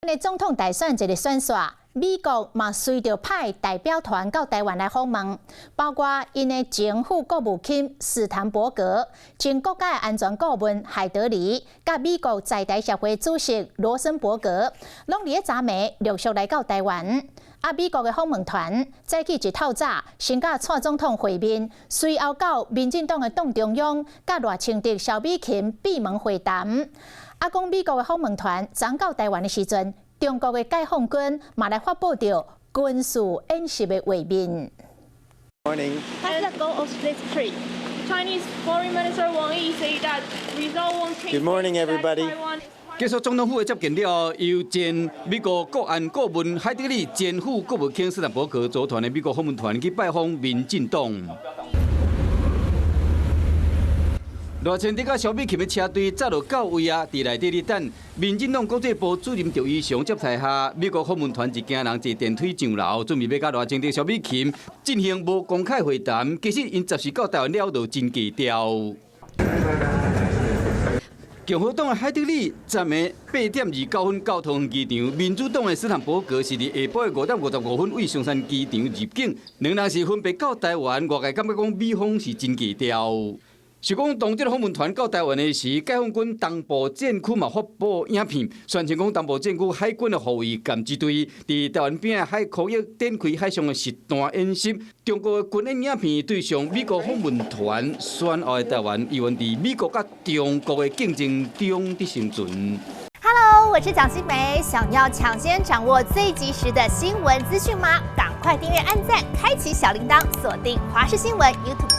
的总统大选一日选煞，美国嘛随着派代表团到台湾来访问，包括因的前副国务卿斯坦伯格、前国家安全顾问海德里，甲美国在台协会主席罗森伯格，拢伫咧昨暝陆续来到台湾。美国的访问团早起一透早，先甲蔡总统会面，随后到民进党的党中央，甲赖清德、萧美琴闭门会谈。讲美国的访问团昨到台湾的时阵，中国的解放军嘛来发布着军事演习的画面。Morning. Has the goal of split trade. Chinese Foreign Minister Wang Yi said that result won't change. Good morning, everybody. 结束总统府的接见了，由前美国国安顾问海德里、前副国务卿斯坦伯格组团的美国访问团去拜访民进党。赖清德甲萧美琴的车队早就到位啊，伫内底咧等。民进党国际部主任赵怡翔接待下，美国访问团一行人坐电梯上楼，准备要甲赖清德、萧美琴进行无公开会谈。其实因暂时到台湾了，就真低调。共和党的海德里昨暝8点29分到桃园机场，民主党的斯坦伯格是伫下晡的5点55分为松山机场入境，两人是分别到台湾。外界感觉讲美方是真低调。是讲当这个访问团到台湾的时，解放军东部战区嘛发布影片，宣称讲东部战区海军的护卫舰机队伫台湾边的海区域展开海上的实弹演习。中国的军演影片对象美国访问团选后的台湾，意愿伫美国甲中国的竞争中的生存。Hello， 我是蒋欣梅。想要抢先掌握最及时的新闻资讯吗？赶快订阅、按赞、开启小铃铛，锁定华视新闻 YouTube。